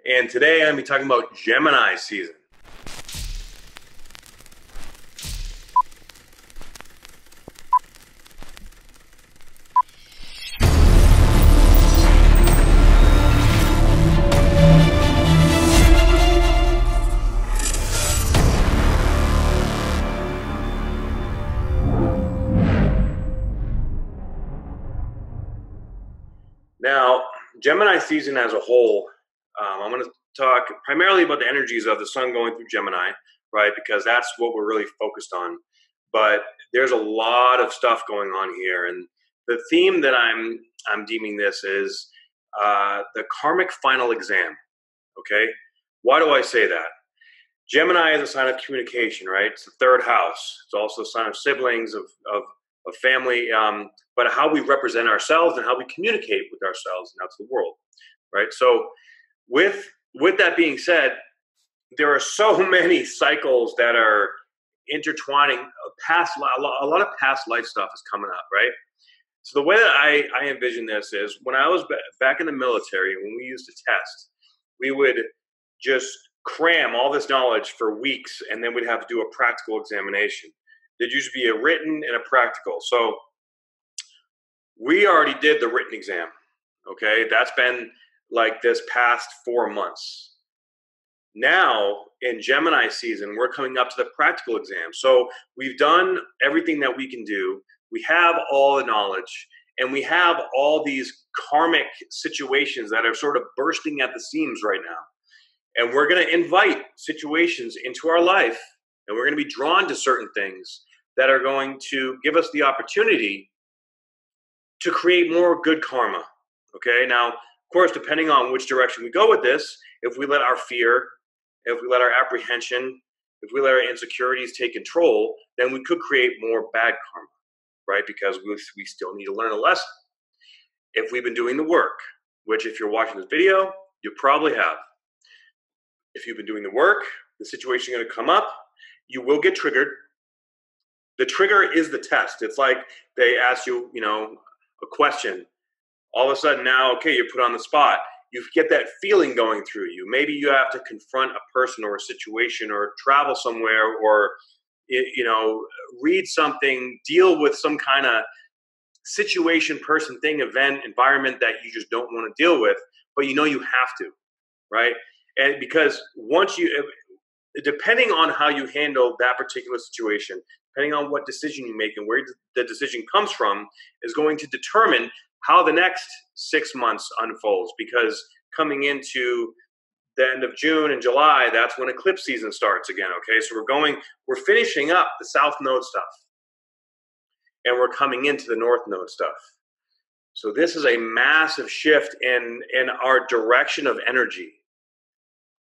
and today I'm going to be talking about Gemini season. Now, Gemini season as a whole, I'm going to talk primarily about the energies of the sun going through Gemini, right? Because that's what we're really focused on. But there's a lot of stuff going on here, and the theme that I'm deeming this is the karmic final exam. Okay, why do I say that? Gemini is a sign of communication, right? It's the third house. It's also a sign of siblings, of family, but how we represent ourselves and how we communicate with ourselves and out to the world, right? So with that being said, there are so many cycles that are intertwining. A lot of past life stuff is coming up, right? So the way that I envision this is when I was back in the military, when we used to test, we would just cram all this knowledge for weeks, and then we'd have to do a practical examination. There'd usually be a written and a practical. So we already did the written exam. Okay, that's been like this past 4 months. Now in Gemini season, we're coming up to the practical exam. So we've done everything that we can do. We have all the knowledge, and we have all these karmic situations that are sort of bursting at the seams right now. And we're going to invite situations into our life, and we're going to be drawn to certain things that are going to give us the opportunity to create more good karma. Okay, now, of course, depending on which direction we go with this, if we let our fear, if we let our apprehension, if we let our insecurities take control, then we could create more bad karma, right? Because we still need to learn a lesson. If we've been doing the work, which if you're watching this video, you probably have. If you've been doing the work, the situation is going to come up. You will get triggered. The trigger is the test. It's like they ask you, a question. All of a sudden now, okay, you're put on the spot. You get that feeling going through you. Maybe you have to confront a person or a situation or travel somewhere or, read something, deal with some kind of situation, person, thing, event, environment that you just don't want to deal with, but you have to, right? And because depending on how you handle that particular situation, depending on what decision you make and where the decision comes from, is going to determine how the next 6 months unfolds. Because coming into the end of June and July, that's when eclipse season starts again. Okay, so we're finishing up the South Node stuff, and we're coming into the North Node stuff. So this is a massive shift in our direction of energy.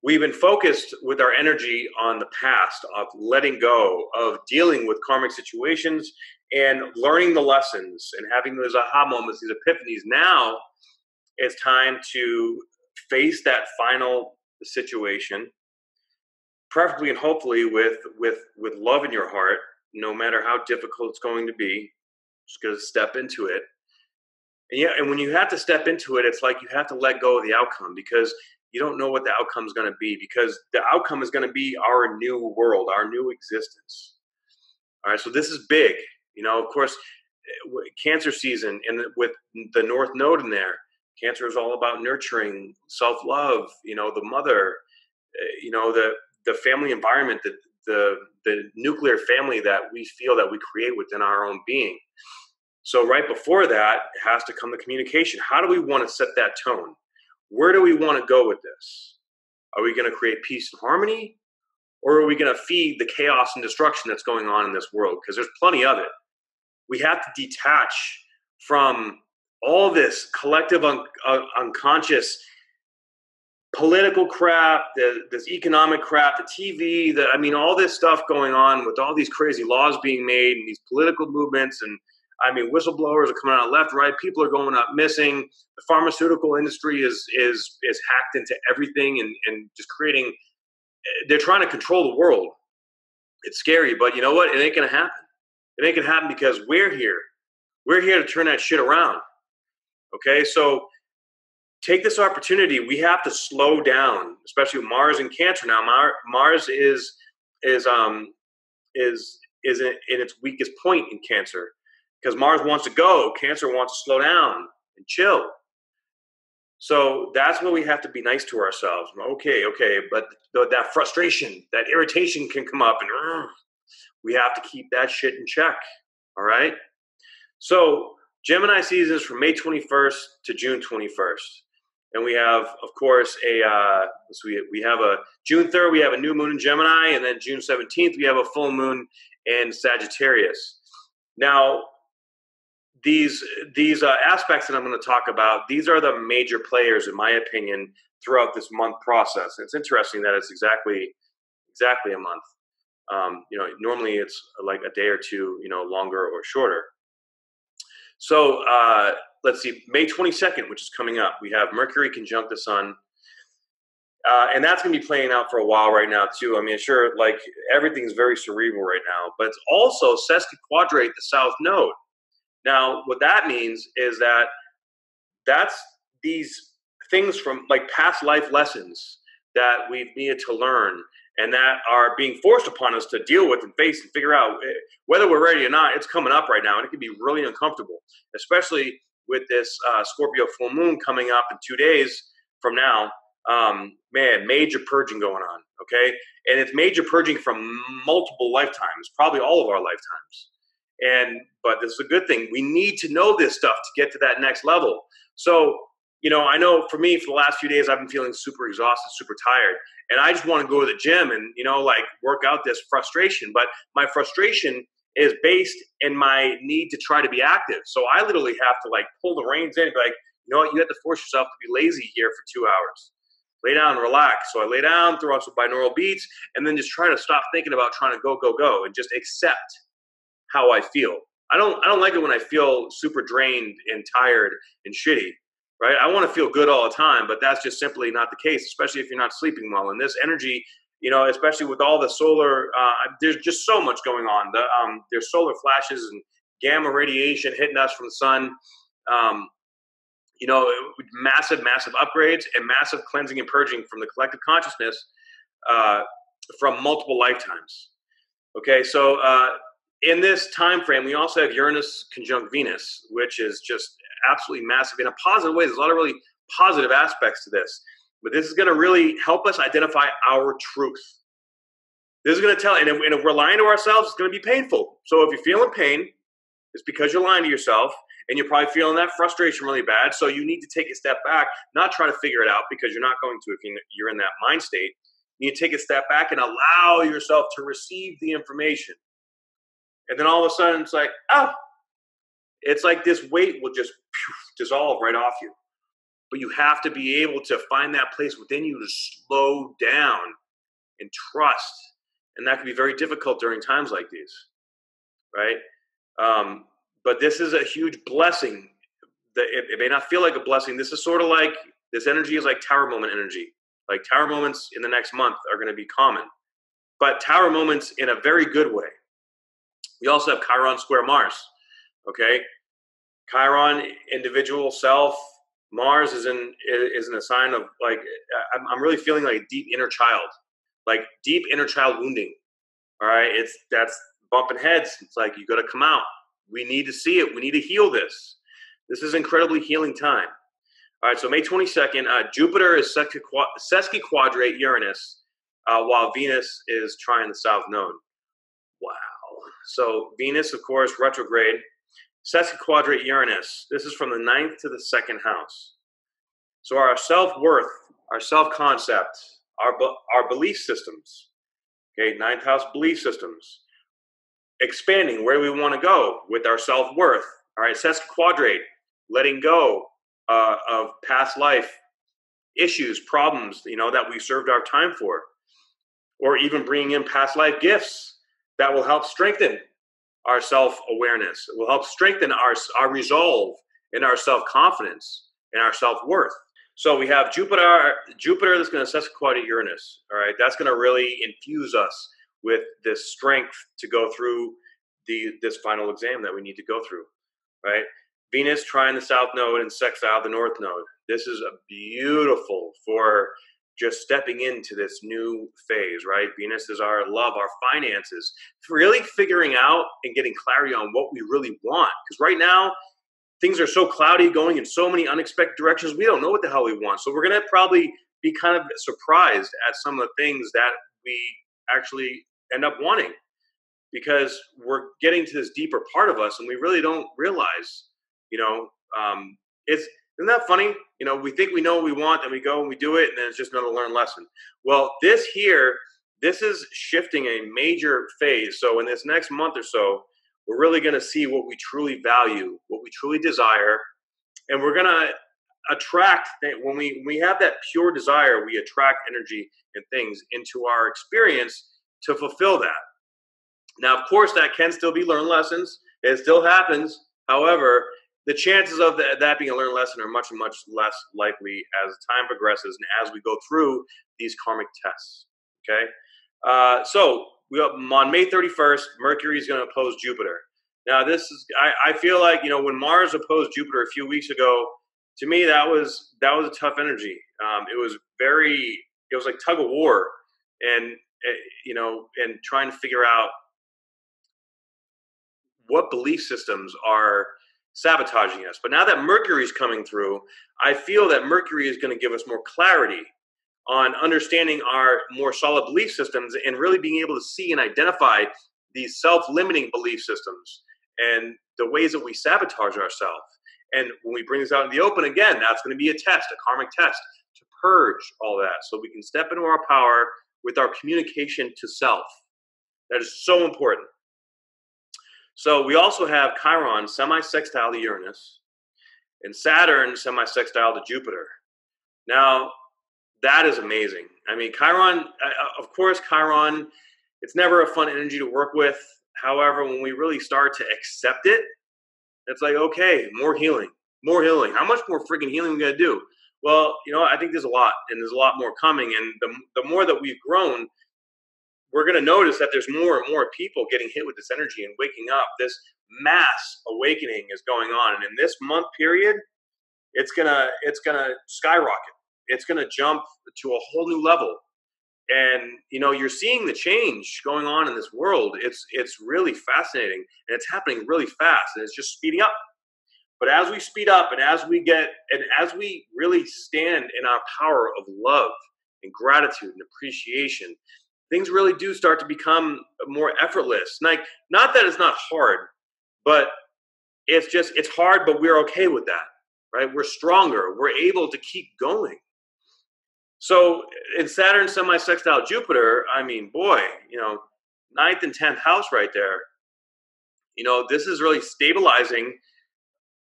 We've been focused with our energy on the past, of letting go, of dealing with karmic situations and learning the lessons and having those aha moments, these epiphanies. Now it's time to face that final situation, preferably and hopefully with love in your heart, no matter how difficult it's going to be. Just going to step into it. And when you have to step into it, it's like you have to let go of the outcome, because you don't know what the outcome is going to be, because the outcome is going to be our new world, our new existence. All right, so this is big. Of course, Cancer season, and with the North Node in there, Cancer is all about nurturing, self-love, the mother, the family environment, the nuclear family that we feel that we create within our own being. So right before that has to come the communication. How do we want to set that tone? Where do we want to go with this? Are we going to create peace and harmony? Or are we going to feed the chaos and destruction that's going on in this world? Because there's plenty of it. We have to detach from all this collective unconscious political crap, this economic crap, the TV, all this stuff going on with all these crazy laws being made and these political movements. And whistleblowers are coming out left, right. People are going up missing. The pharmaceutical industry is hacked into everything and just creating. They're trying to control the world. It's scary, but you know what? It ain't gonna happen. It ain't gonna happen because we're here. We're here to turn that shit around. Okay, so take this opportunity. We have to slow down, especially with Mars in Cancer now. Mars is in its weakest point in Cancer, because Mars wants to go, Cancer wants to slow down and chill. So that's where we have to be nice to ourselves. Okay, but that frustration, that irritation can come up, and we have to keep that shit in check. All right. So Gemini season is from May 21st to June 21st. And we have, of course, we have a June 3rd, we have a new moon in Gemini, and then June 17th, we have a full moon in Sagittarius. Now, these aspects that I'm going to talk about, these are the major players, in my opinion, throughout this month process. It's interesting that it's exactly a month. Normally it's like a day or two, longer or shorter. So let's see, May 22nd, which is coming up, we have Mercury conjunct the Sun. And that's going to be playing out for a while right now, too. I mean, sure, like everything's very cerebral right now, but it's also sesquiquadrate the South Node. Now, what that means is that's these things from like past life lessons that we've needed to learn and that are being forced upon us to deal with and face and figure out whether we're ready or not. It's coming up right now, and it can be really uncomfortable, especially with this Scorpio full moon coming up in 2 days from now. Major purging going on, okay? And it's major purging from multiple lifetimes, probably all of our lifetimes. But this is a good thing. We need to know this stuff to get to that next level. So, I know for me, for the last few days, I've been feeling super exhausted, super tired. And I just want to go to the gym and, work out this frustration. But my frustration is based in my need to try to be active. So I literally have to pull the reins in and be like, you know what, you have to force yourself to be lazy here for 2 hours. Lay down and relax. So I lay down, throw out some binaural beats, and then just try to stop thinking about trying to go, and just accept how I feel. I don't like it when I feel super drained and tired and shitty, right? I want to feel good all the time, but that's just simply not the case, especially if you're not sleeping well. And this energy, especially with all the solar, there's just so much going on. There's solar flashes and gamma radiation hitting us from the sun. Massive upgrades and massive cleansing and purging from the collective consciousness from multiple lifetimes. Okay, so in this time frame, we also have Uranus conjunct Venus, which is just absolutely massive in a positive way. There's a lot of really positive aspects to this, but this is going to really help us identify our truth. This is going to tell, and if we're lying to ourselves, it's going to be painful. So if you're feeling pain, it's because you're lying to yourself, and you're probably feeling that frustration really bad. So you need to take a step back, not try to figure it out, because you're not going to if you're in that mind state. You need to take a step back and allow yourself to receive the information. And then all of a sudden it's like, it's like this weight will just dissolve right off you. But you have to be able to find that place within you to slow down and trust. And that can be very difficult during times like these, right? But this is a huge blessing. It may not feel like a blessing. This is sort of like, this energy is like tower moment energy. Like tower moments in the next month are going to be common. But tower moments in a very good way. We also have Chiron square Mars, okay? Chiron, individual self. Mars is in a sign of I'm really feeling like a deep inner child wounding. All right, that's bumping heads. It's like you got to come out. We need to see it. We need to heal this. This is incredibly healing time. All right, so May 22nd, Jupiter is sesquiquadrate Uranus, while Venus is trine the South Node. Wow. So Venus, of course, retrograde, sesquiquadrate Uranus. This is from the 9th to the 2nd house. So our self-worth, our self-concept, our belief systems, okay, 9th house belief systems, expanding, where do we want to go with our self-worth? All right, sesquiquadrate, letting go of past life issues, problems, that we served our time for, or even bringing in past life gifts that will help strengthen our self-awareness. It will help strengthen our resolve and our self-confidence and our self-worth. So we have Jupiter that's going to sesquiquadrate Uranus. All right, that's going to really infuse us with this strength to go through this final exam that we need to go through, right? Venus trine the South Node and sextile the North Node. This is a beautiful for just stepping into this new phase, right? Venus is our love, our finances, really figuring out and getting clarity on what we really want. Because right now, things are so cloudy, going in so many unexpected directions. We don't know what the hell we want. So we're going to probably be kind of surprised at some of the things that we actually end up wanting, because we're getting to this deeper part of us and we really don't realize, you know, isn't that funny? You know, we think we know what we want, and we go and we do it, and then it's just another learned lesson. Well, this is shifting a major phase. So in this next month or so, we're really going to see what we truly value, what we truly desire, and we're going to attract. When we have that pure desire, we attract energy and things into our experience to fulfill that. Now, of course, that can still be learned lessons. It still happens. However, the chances of that being a learned lesson are much, much less likely as time progresses and as we go through these karmic tests. Okay? So on May 31st, Mercury is going to oppose Jupiter. Now, I feel like, you know, when Mars opposed Jupiter a few weeks ago, to me, that was a tough energy. It was like tug of war, and you know, and trying to figure out what belief systems are sabotaging us. But now that Mercury is coming through, I feel that Mercury is going to give us more clarity on understanding our more solid belief systems and really being able to see and identify these self-limiting belief systems and the ways that we sabotage ourselves. And when we bring this out in the open, again, that's going to be a test, a karmic test, to purge all that so we can step into our power with our communication to self. That is so important. So we also have Chiron semi-sextile to Uranus and Saturn semi-sextile to Jupiter. Now, that is amazing. I mean, Chiron, of course, Chiron, it's never a fun energy to work with. However, when we really start to accept it, it's like, okay, more healing, more healing. How much more freaking healing are we going to do? Well, you know, I think there's a lot, and there's a lot more coming. And the more that we've grown, we're going to notice that there's more and more people getting hit with this energy and waking up. This mass awakening is going on. And in this month period, it's gonna skyrocket. It's going to jump to a whole new level. And, you know, you're seeing the change going on in this world. It's really fascinating, and it's happening really fast, and it's just speeding up. But as we speed up and as we really stand in our power of love and gratitude and appreciation, things really do start to become more effortless. Like, not that it's not hard, but it's hard, but we're okay with that, right? We're stronger. We're able to keep going. So in Saturn semi-sextile Jupiter, I mean, boy, you know, 9th and 10th house right there. You know, this is really stabilizing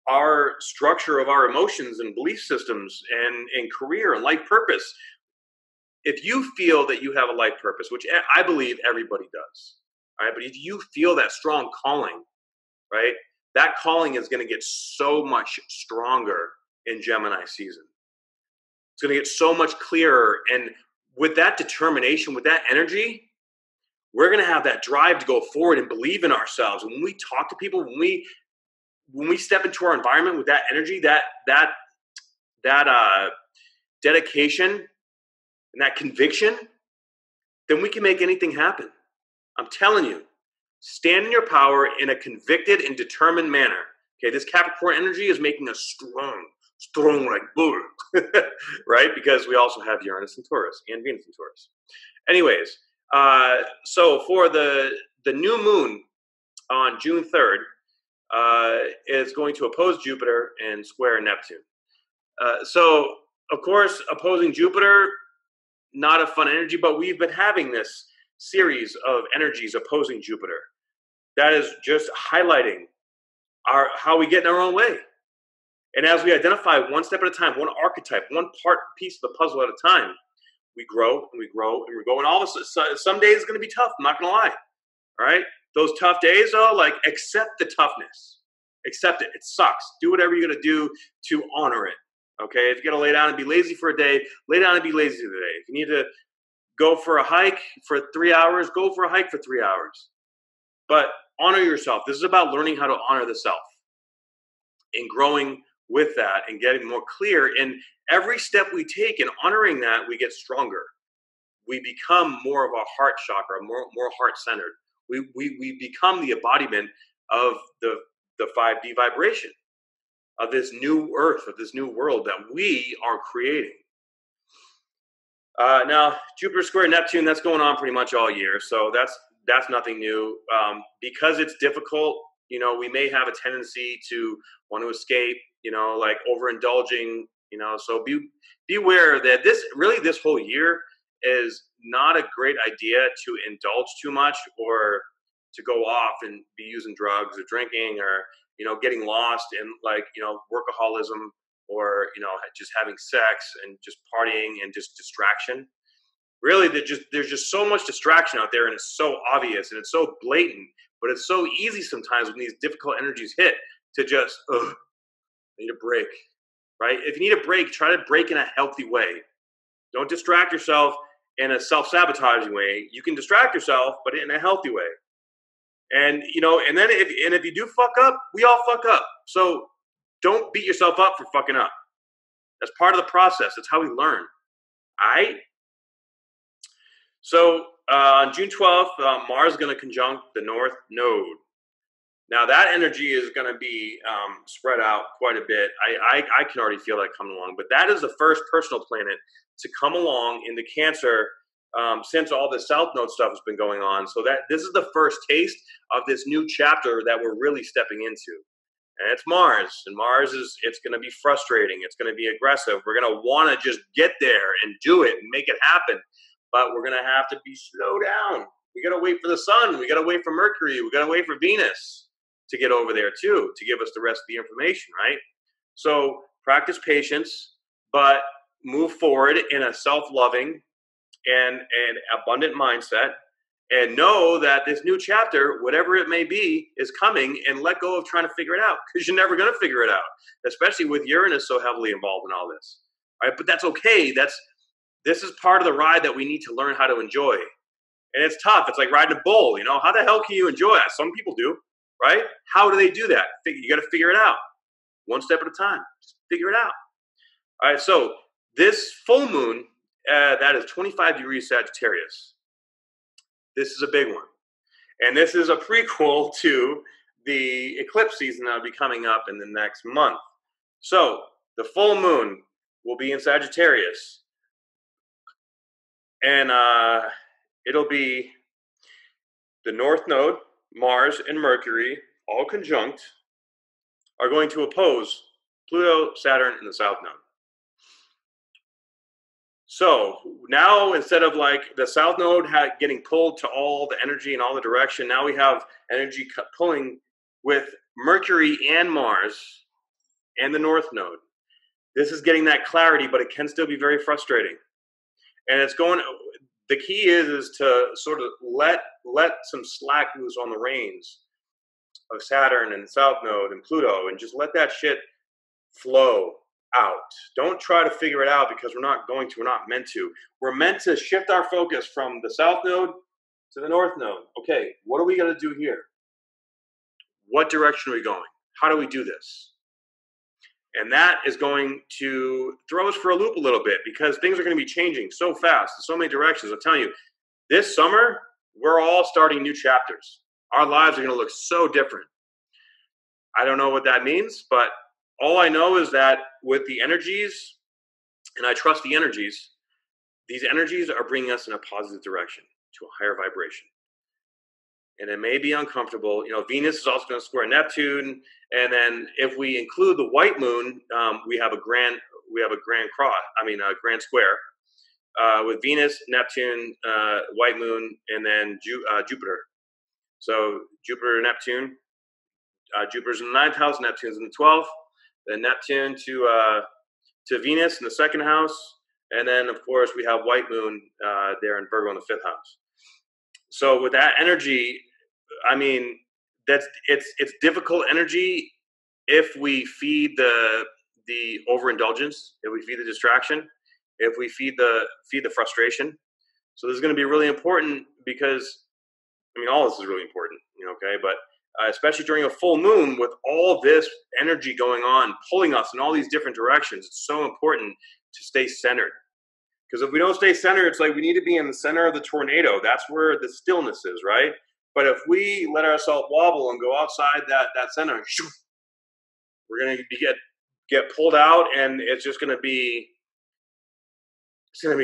our structure of our emotions and belief systems and career and life purpose. If you feel that you have a life purpose, which I believe everybody does, right? But if you feel that strong calling, right, that calling is going to get so much stronger in Gemini season. It's going to get so much clearer. And with that determination, with that energy, we're going to have that drive to go forward and believe in ourselves. And when we talk to people, when we step into our environment with that energy, that dedication and that conviction, then we can make anything happen. I'm telling you, stand in your power in a convicted and determined manner. Okay, this Capricorn energy is making us strong like bull, right? Because we also have Uranus in Taurus and Venus in Taurus. Anyways, so for the new moon on June 3rd, is going to oppose Jupiter and square Neptune. So, of course, opposing Jupiter, not a fun energy, but we've been having this series of energies opposing Jupiter. That is just highlighting how we get in our own way. And as we identify one step at a time, one archetype, one piece of the puzzle at a time, we grow and we grow and we go. And all of a sudden, some days it's going to be tough. I'm not going to lie. All right? Those tough days, though, like, accept the toughness. Accept it. It sucks. Do whatever you're going to do to honor it. Okay? If you're going to lay down and be lazy for a day, lay down and be lazy today. If you need to go for a hike for 3 hours, go for a hike for 3 hours. But honor yourself. This is about learning how to honor the self and growing with that and getting more clear. And every step we take in honoring that, we get stronger. We become more of a heart chakra, more heart centered. We become the embodiment of the 5D vibration of this new earth, of this new world that we are creating. Now, Jupiter square Neptune, that's going on pretty much all year, so that's nothing new. Because it's difficult, we may have a tendency to want to escape, like overindulging, so beware that this whole year is not a great idea to indulge too much or to go off and be using drugs or drinking or, getting lost in workaholism or, just having sex and just partying and just distraction. Really, there's just so much distraction out there, and it's so obvious and it's so blatant, but it's so easy sometimes when these difficult energies hit to just, I need a break, right? If you need a break, try to break in a healthy way. Don't distract yourself in a self-sabotaging way. You can distract yourself, but in a healthy way. And, and then if you do fuck up, we all fuck up. So don't beat yourself up for fucking up. That's part of the process. That's how we learn. All right? So on June 12th, Mars is going to conjunct the North Node. Now that energy is going to be spread out quite a bit. I can already feel that coming along. But that is the first personal planet to come along in the Cancer since all the South Node stuff has been going on. So this is the first taste of this new chapter that we're really stepping into. And it's Mars. And Mars it's going to be frustrating. It's going to be aggressive. We're going to want to just get there and do it and make it happen. But we're going to have to be slow down. We got to wait for the sun. We got to wait for Mercury. We got to wait for Venus to get over there too, to give us the rest of the information, right? So practice patience, but move forward in a self-loving and an abundant mindset, and know that this new chapter, whatever it may be, is coming, and let go of trying to figure it out, because you're never going to figure it out, especially with Uranus so heavily involved in all this. All right, but that's okay. This is part of the ride that we need to learn how to enjoy. And it's tough. It's like riding a bull, How the hell can you enjoy that? Some people do, right? How do they do that? You got to figure it out. One step at a time. Just figure it out. All right, so this full moon, that is 25 degrees Sagittarius. This is a big one. And this is a prequel to the eclipse season that will be coming up in the next month. So the full moon will be in Sagittarius. And it'll be the North Node, Mars and Mercury, all conjunct, are going to oppose Pluto, Saturn, and the South Node. So now, instead of like the South Node getting pulled to all the energy and all the direction, now we have energy pulling with Mercury and Mars and the North Node. This is getting that clarity, but it can still be very frustrating. And the key is to sort of let some slack loose on the reins of Saturn and South Node and Pluto, and just let that shit flow out. Don't try to figure it out, because we're not meant to. We're meant to shift our focus from the South Node to the North Node. Okay, what are we going to do here? What direction are we going? How do we do this? And that is going to throw us for a loop a little bit, because things are going to be changing so fast in so many directions. I'm telling you, this summer, we're all starting new chapters. Our lives are going to look so different. I don't know what that means, but all I know is that with the energies, and I trust the energies, these energies are bringing us in a positive direction, to a higher vibration. And it may be uncomfortable. Venus is also going to square Neptune, and then if we include the white moon, we have a grand square with Venus, Neptune, white moon, and then Jupiter. So Jupiter, Neptune. Jupiter's in the 9th house, Neptune's in the 12th. Then Neptune to Venus in the 2nd house, and then of course we have white moon there in Virgo in the 5th house. So with that energy, I mean, it's difficult energy if we feed the overindulgence, if we feed the distraction, if we feed the frustration. So this is going to be really important, because all this is really important, okay? But especially during a full moon with all this energy going on, pulling us in all these different directions. It's so important to stay centered. Because if we don't stay centered, it's like we need to be in the center of the tornado. That's where the stillness is, right? But if we let ourselves wobble and go outside that center, we're going to get pulled out, and it's going to be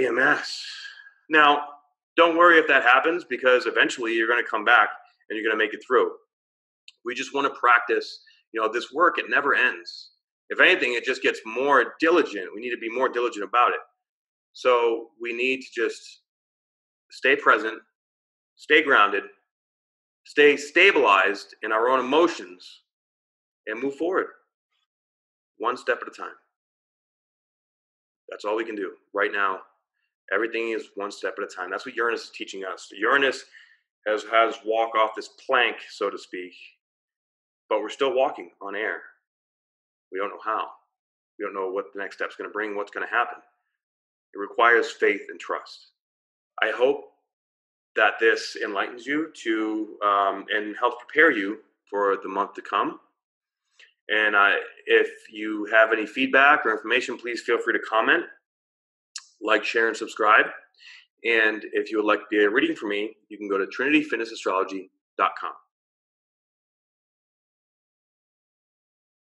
a mess. Now, don't worry if that happens, because eventually you're going to come back and you're going to make it through. We just want to practice, this work. It never ends. If anything, it just gets more diligent. We need to be more diligent about it. So we need to just stay present, stay grounded, stay stabilized in our own emotions, and move forward one step at a time. That's all we can do right now. Everything is one step at a time. That's what Uranus is teaching us. Uranus has walked off this plank, so to speak, but we're still walking on air. We don't know how. We don't know what the next step's going to bring, what's going to happen. It requires faith and trust. I hope that this enlightens you to and helps prepare you for the month to come. And if you have any feedback or information, please feel free to comment, like, share, and subscribe. And if you would like to be a reading from me, you can go to trinityfitnessastrology.com.